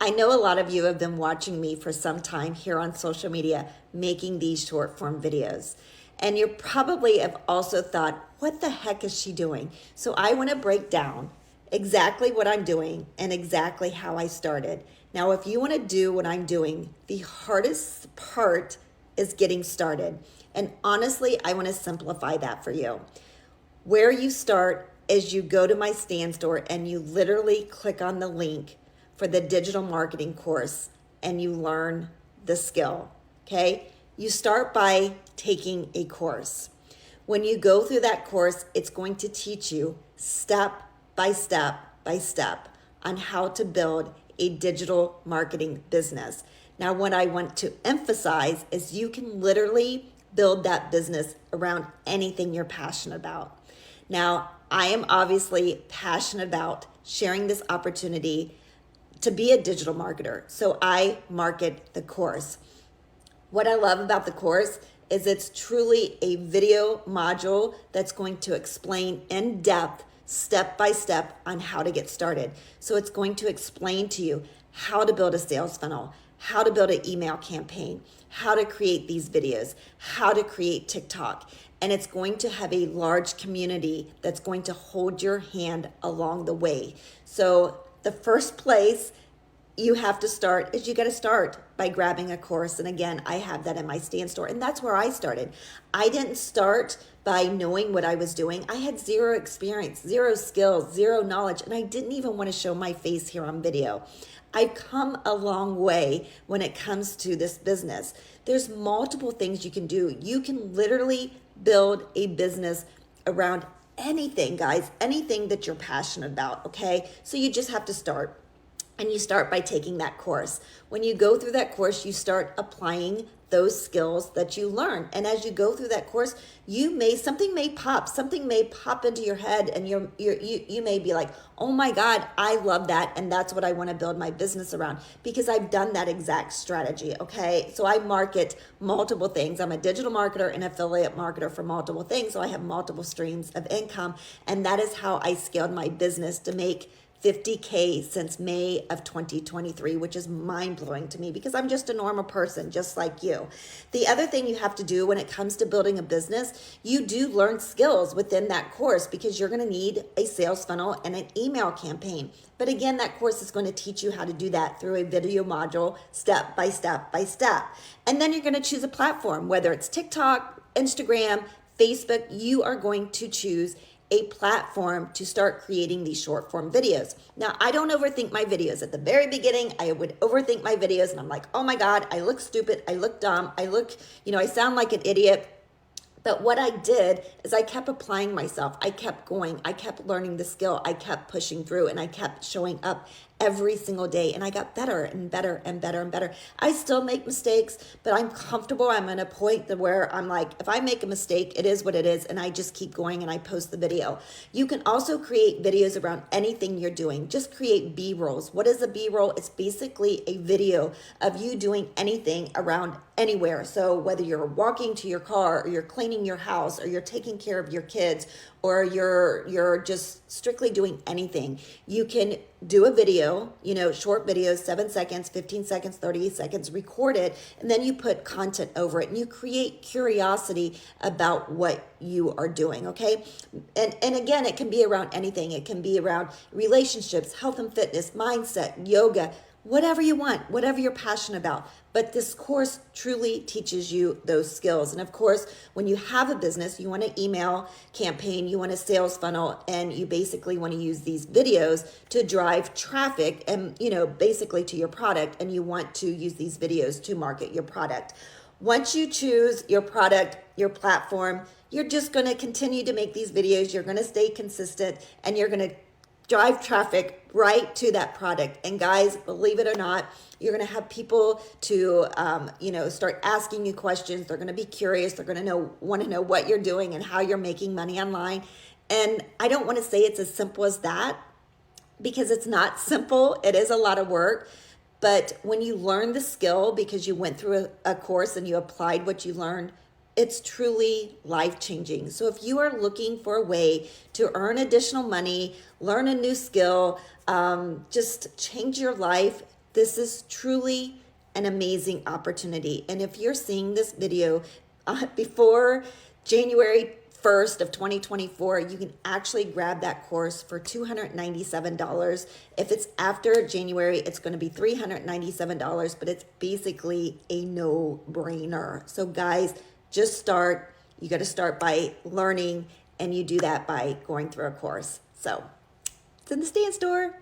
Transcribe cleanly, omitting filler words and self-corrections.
I know a lot of you have been watching me for some time here on social media making these short form videos. And you probably have also thought, what the heck is she doing? So I want to break down exactly what I'm doing and exactly how I started. Now, if you want to do what I'm doing, the hardest part is getting started. And honestly, I want to simplify that for you. Where you start is you go to my Stan Store and you literally click on the link for the digital marketing course and you learn the skill, okay? You start by taking a course. When you go through that course, it's going to teach you step by step by step on how to build a digital marketing business. Now, what I want to emphasize is you can literally build that business around anything you're passionate about. Now, I am obviously passionate about sharing this opportunity to be a digital marketer. So I market the course. What I love about the course is it's truly a video module that's going to explain in depth, step by step, on how to get started. So it's going to explain to you how to build a sales funnel, how to build an email campaign, how to create these videos, how to create TikTok. And it's going to have a large community that's going to hold your hand along the way. So the first place you have to start is you got to start by grabbing a course. And again, I have that in my Stan Store. And that's where I started. I didn't start by knowing what I was doing. I had zero experience, zero skills, zero knowledge, and I didn't even want to show my face here on video. I've come a long way when it comes to this business. There's multiple things you can do. You can literally build a business around anything, guys, anything that you're passionate about, okay? So you just have to start. And you start by taking that course. When you go through that course, you start applying those skills that you learn. And as you go through that course, something may pop into your head, and you may be like, oh my God, I love that. And that's what I want to build my business around, because I've done that exact strategy. Okay. So I market multiple things. I'm a digital marketer and affiliate marketer for multiple things. So I have multiple streams of income. And that is how I scaled my business to make 50K since May of 2023, which is mind-blowing to me because I'm just a normal person, just like you. The other thing you have to do when it comes to building a business, you do learn skills within that course, because you're going to need a sales funnel and an email campaign. But again, that course is going to teach you how to do that through a video module, step by step by step. And then you're going to choose a platform, whether it's TikTok, Instagram, Facebook. You are going to choose a platform to start creating these short form videos. Now, I don't overthink my videos. At the very beginning, I would overthink my videos and I'm like, oh my God, I look stupid. I look dumb. I sound like an idiot. But what I did is I kept applying myself. I kept going. I kept learning the skill. I kept pushing through, and I kept showing up every single day. And I got better and better and better and better. I still make mistakes, but I'm comfortable. I'm at a point where I'm like, if I make a mistake, it is what it is. And I just keep going and I post the video. You can also create videos around anything you're doing. Just create B-rolls. What is a B-roll? It's basically a video of you doing anything around anywhere. So whether you're walking to your car, or you're cleaning your house, or you're taking care of your kids, or you're just strictly doing anything, you can do a video, short videos, 7 seconds, 15 seconds, 30 seconds, record it, and then you put content over it and you create curiosity about what you are doing, okay? And again, it can be around anything. It can be around relationships, health and fitness, mindset, yoga, whatever you want, whatever you're passionate about. But this course truly teaches you those skills. And of course, when you have a business, you want an email campaign, you want a sales funnel, and you basically want to use these videos to drive traffic and, basically to your product. And you want to use these videos to market your product. Once you choose your product, your platform, you're just going to continue to make these videos. You're going to stay consistent, and you're going to drive traffic right to that product. And guys, believe it or not, you're going to have people to, start asking you questions. They're going to be curious. They're going to want to know what you're doing and how you're making money online. And I don't want to say it's as simple as that, because it's not simple. It is a lot of work. But when you learn the skill because you went through a course and you applied what you learned, it's truly life-changing. So if you are looking for a way to earn additional money, learn a new skill, just change your life, This is truly an amazing opportunity. And if you're seeing this video before January 1st of 2024, you can actually grab that course for $297. If it's after January, it's going to be $397, but it's basically a no-brainer. So guys, just start. You got to start by learning, and you do that by going through a course. So it's in the Stan Store.